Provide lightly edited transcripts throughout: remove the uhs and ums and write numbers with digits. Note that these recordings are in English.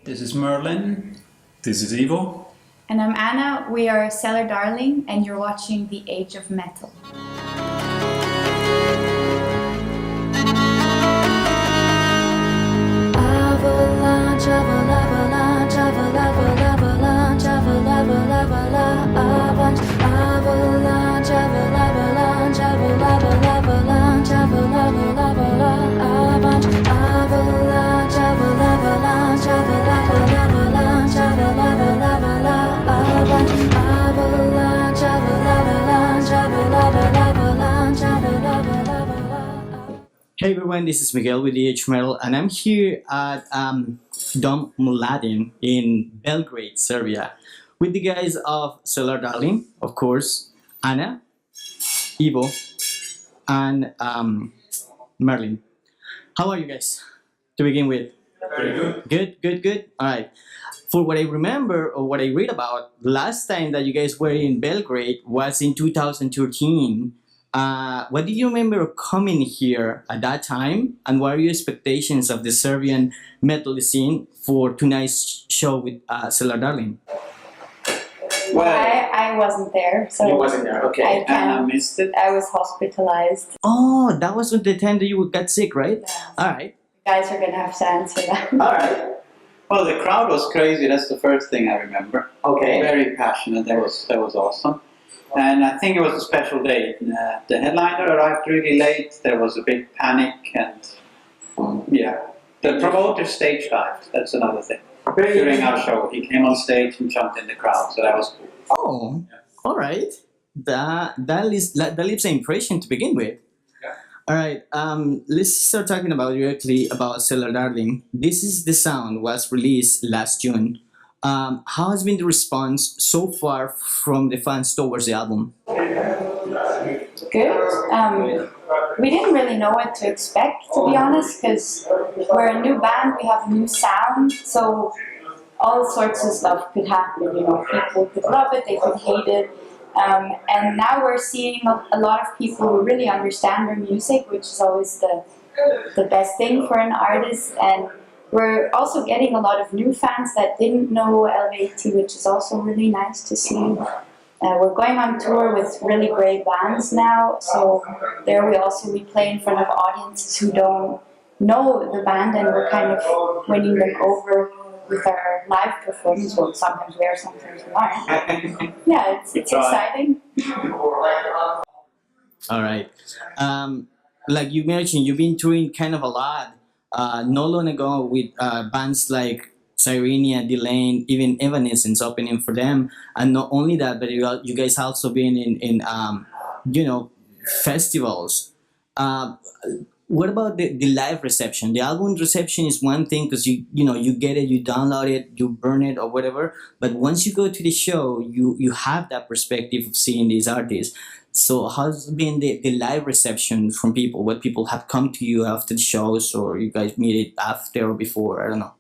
This is Merlin. This is Ivo. And I'm Anna. We are Cellar Darling, and you're watching The Age of Metal. Avalanche, avalanche, avalanche, avalanche, avalanche, avalanche, avalanche, avalanche, avalanche, avalanche, avalanche, avalanche, avalanche, avalanche, Hey everyone, this is Miguel with the Metal, and I'm here at Dom Mladen in Belgrade, Serbia, with the guys of Cellar Darling, of course, Anna, Ivo, and Merlin. How are you guys to begin with? Very good. Good. All right. For what I remember or what I read about, the last time that you guys were in Belgrade was in 2013. What do you remember coming here at that time, and what are your expectations of the Serbian metal scene for tonight's show with Cellar Darling? Well, I wasn't there, so You wasn't there, okay. Anna missed it. I was hospitalized. Oh, that was the time that you got sick, right? Yeah. All right. You guys are gonna have to answer that. All right. Well, the crowd was crazy. That's the first thing I remember. Okay. Very passionate. That was awesome. And I think it was a special day. The headliner arrived really late. There was a big panic, and yeah, the promoter stage dived. That's another thing. During our show, he came on stage and jumped in the crowd, so that was cool. Oh, all right. That leaves an impression to begin with. Yeah. All right. Let's start talking about directly about Cellar Darling. This is the sound was released last June. How has been the response so far from the fans towards the album? Good. We didn't really know what to expect, to be honest, because we're a new band, we have a new sound, so all sorts of stuff could happen. You know, people could love it, they could hate it. And now we're seeing a lot of people who really understand our music, which is always the best thing for an artist. And we're also getting a lot of new fans that didn't know LVT, which is also really nice to see. We're going on tour with really great bands now, so there we play in front of audiences who don't know the band, and we're kind of winning them over with our live performance. Well, sometimes we are, sometimes we aren't. Yeah, it's exciting. All right. Like you mentioned, you've been touring kind of a lot. Not long ago with bands like Sirenia, Delane, even Evanescence opening for them, and not only that, but you guys also been in festivals. What about the live reception? The album reception is one thing because you get it, you download it, you burn it or whatever. But once you go to the show, you have that perspective of seeing these artists. So how's been the live reception from people? What people have come to you after the shows, or you guys meet it after or before? I don't know.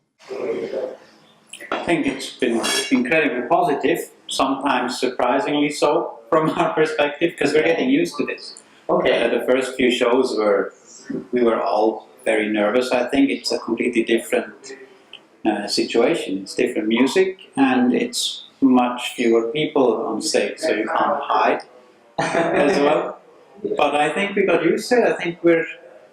I think it's been incredibly positive, sometimes surprisingly so from our perspective, because we're getting used to this. Okay. The first few shows we were all very nervous. I think it's a completely different situation. It's different music, and it's much fewer people on stage, so you can't hide as well. But I think we got used to it. I think we're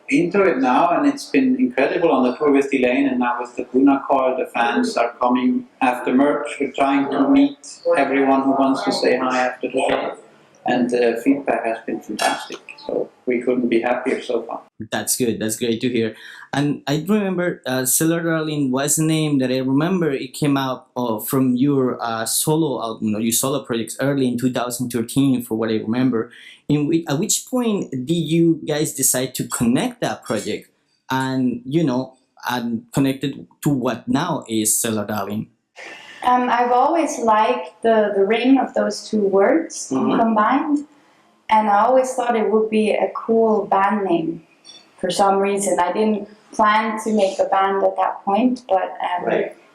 into it now, and it's been incredible on the tour with Delane and now with the Lacuna Coil. The fans are coming after merch. We're trying to meet everyone who wants to say hi after the show, and the feedback has been fantastic. So we couldn't be happier so far. That's good. That's great to hear. And I remember Cellar Darling was a name that I remember it came out from your solo album or your solo projects early in 2013, for what I remember. At which point did you guys decide to connect that project and connect it to what now is Cellar Darling? I've always liked the ring of those two words combined. And I always thought it would be a cool band name for some reason. I didn't plan to make a band at that point, but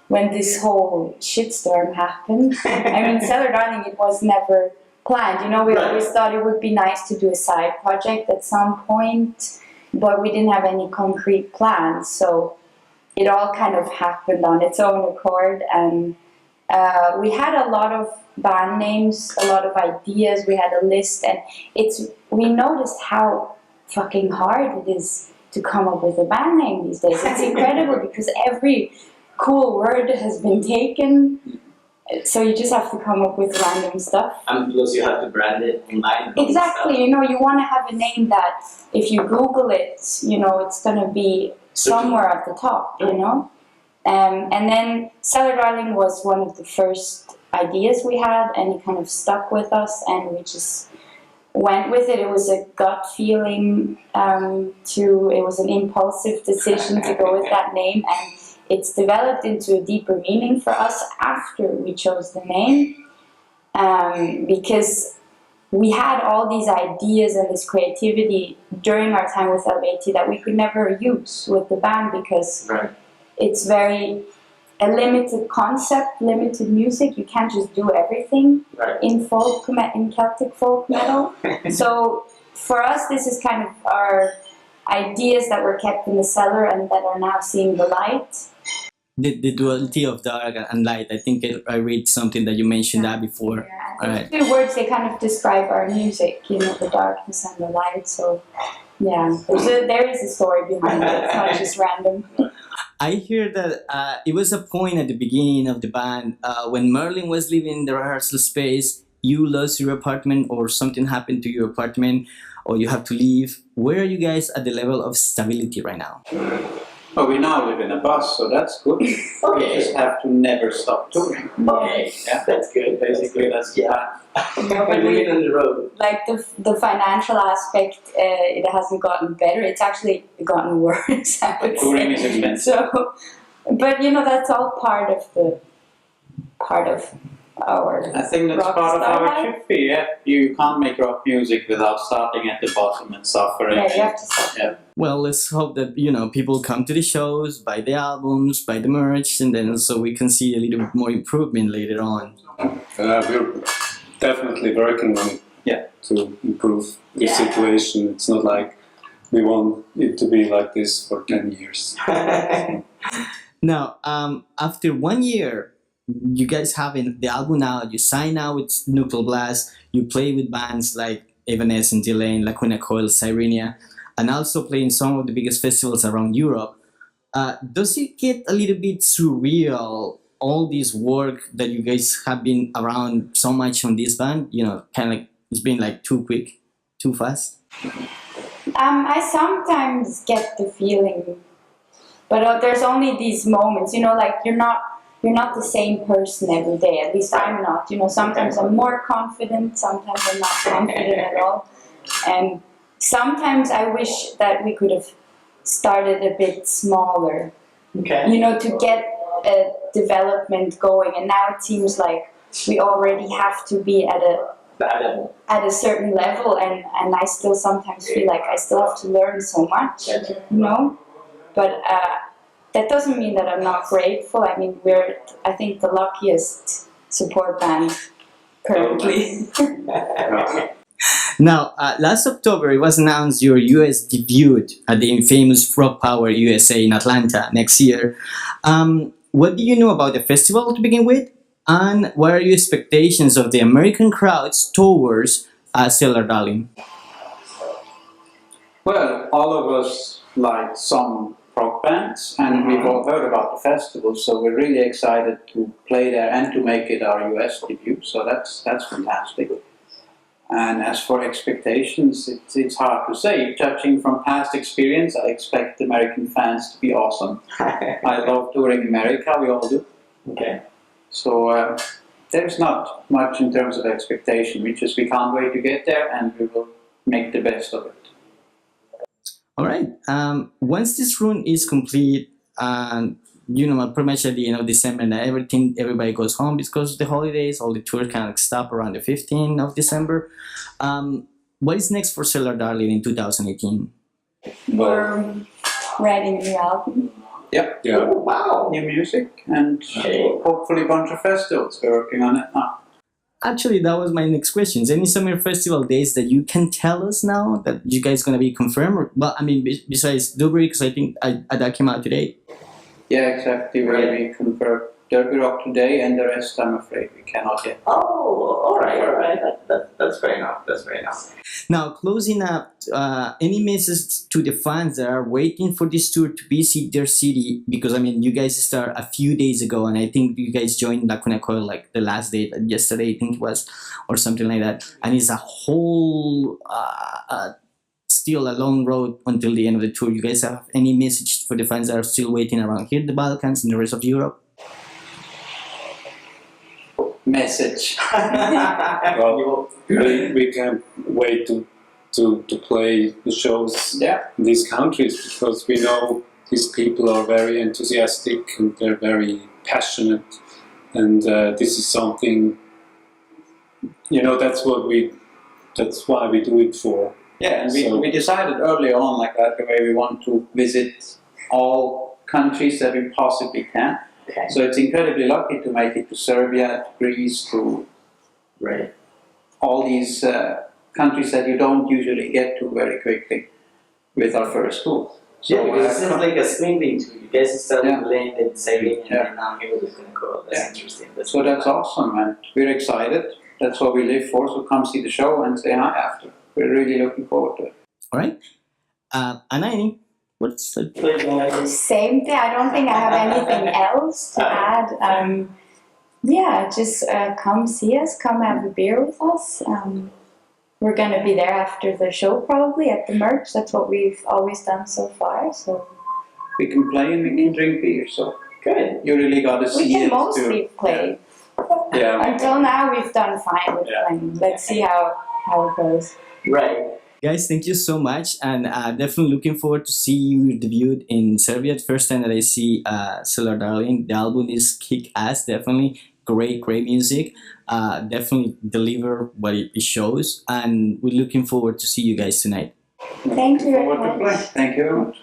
when this whole shitstorm happened, I mean, Cellar Darling, it was never planned. You know, we always thought it would be nice to do a side project at some point, but we didn't have any concrete plans. So it all kind of happened on its own accord, and we had a lot of band names, a lot of ideas. We had a list, and we noticed how fucking hard it is to come up with a band name these days. It's incredible because every cool word has been taken, so you just have to come up with random stuff. And plus you have to brand it online. Exactly, you know, you want to have a name that if you Google it, you know, it's gonna be somewhere at the top, you know. And then Cellar Darling was one of the first ideas we had, and it kind of stuck with us, and we just went with it. It was a gut feeling it was an impulsive decision to go with that name, and it's developed into a deeper meaning for us after we chose the name, because we had all these ideas and this creativity during our time with Helveti that we could never use with the band, because it's very a limited concept, limited music. You can't just do everything in Celtic folk metal. So for us, this is kind of our ideas that were kept in the cellar and that are now seeing the light. The duality of dark and light. I think I read something that you mentioned that before. Yeah, All right. two words, they kind of describe our music, you know, the darkness and the light. So yeah, there is a story behind it. It's not just random. I hear that it was a point at the beginning of the band when Merlin was leaving the rehearsal space, you lost your apartment or something happened to your apartment or you have to leave. Where are you guys at the level of stability right now? Oh, we now live in a bus, so that's good. We just have to never stop touring. Okay, yeah, that's good. Basically, that's No, but living on the road. like the financial aspect, it hasn't gotten better. It's actually gotten worse. I would touring say. is expensive. So, but you know, that's all part of our. I think that's rock part of star how life. it should be. Yeah, you can't make rock music without starting at the bottom and suffering. Yeah, you have to stop. Yeah. Well, let's hope that, you know, people come to the shows, buy the albums, buy the merch, and then so we can see a little bit more improvement later on. We're definitely working on it to improve the situation. It's not like we want it to be like this for 10 years. Now, after 1 year, you guys have the album out, you sign out with Nuclear Blast, you play with bands like Evanescence, Delane, Lacuna Coil, Sirenia, and also playing some of the biggest festivals around Europe. Does it get a little bit surreal, all this work that you guys have been around so much on this band? You know, kind of like it's been like too quick, too fast? I sometimes get the feeling, but there's only these moments, you know, like you're not the same person every day. At least I'm not. You know, sometimes I'm more confident, sometimes I'm not confident at all. And sometimes I wish that we could have started a bit smaller, you know, to get a development going. And now it seems like we already have to be at a certain level, and I still sometimes feel like I still have to learn so much, you know. But that doesn't mean that I'm not grateful. I mean, we're, I think, the luckiest support band currently. Now, last October, it was announced your US debut at the infamous Rock Power USA in Atlanta next year. What do you know about the festival to begin with? And what are your expectations of the American crowds towards Cellar Darling? Well, all of us like some rock bands, and we've all heard about the festival, so we're really excited to play there and to make it our US debut. So that's fantastic. And as for expectations, it's hard to say. Judging from past experience, I expect American fans to be awesome. I love touring America, we all do. Okay. So there's not much in terms of expectation. We can't wait to get there, and we will make the best of it. All right. Once this run is complete, you know, pretty much at the end of December, and everybody goes home because of the holidays. All the tours kind of stop around the 15th of December. What is next for Cellar Darling in 2018? We're writing a new album. Yep. Yeah. Oh, wow. New music, and hopefully a bunch of festivals. We're working on it now. Actually, that was my next question. Any summer festival days that you can tell us now that you guys gonna be confirmed? Well, I mean, besides Dubai, because I think that came out today. Yeah, exactly. Where Yeah. we confirm Derby Rock today, and the rest, I'm afraid, we cannot yet. Oh, all right. That's fair enough. That's fair enough. Now, closing up, any message to the fans that are waiting for this tour to visit their city? Because I mean, you guys start a few days ago, and I think you guys joined Lacuna Coil like the last day, yesterday, I think it was, or something like that. And it's a whole, still a long road until the end of the tour. You guys have any message for the fans that are still waiting around here, the Balkans, and the rest of Europe? Message. Well, we can't wait to play the shows Yeah. in these countries because we know these people are very enthusiastic and they're very passionate, and this is something, that's why we do it for. Yeah, and So- we decided early on like that the way we want to visit all countries that we possibly can. Okay. So it's incredibly lucky to make it to Serbia, to Greece, to Right. all these countries that you don't usually get to very quickly with our first tour. So Yeah, because this is like a swinging tour. You guys started Yeah. playing and sailing, and Yeah. then now here with Lacuna Coil. That's Yeah. interesting. So that's awesome, and we're excited. That's what we live for. So come see the show and say hi after. We're really looking forward to it. All right. Anani, what's the Same thing. I don't think I have anything else to add. Yeah, just come see us. Come have a beer with us. We're gonna be there after the show, probably at the merch. That's what we've always done so far. So We can play and we can drink beer. So good. you really got to see we can it mostly too. play. Yeah. Until now, we've done fine with Yeah. playing. Let's see how it goes. Right. Guys, thank you so much, and definitely looking forward to see you debuted in Serbia. The first time that I see Cellar Darling, the album is kick-ass, definitely great music. Definitely deliver what it shows, and we're looking forward to see you guys tonight. Thank you very Forward to play. much. Thank you very much.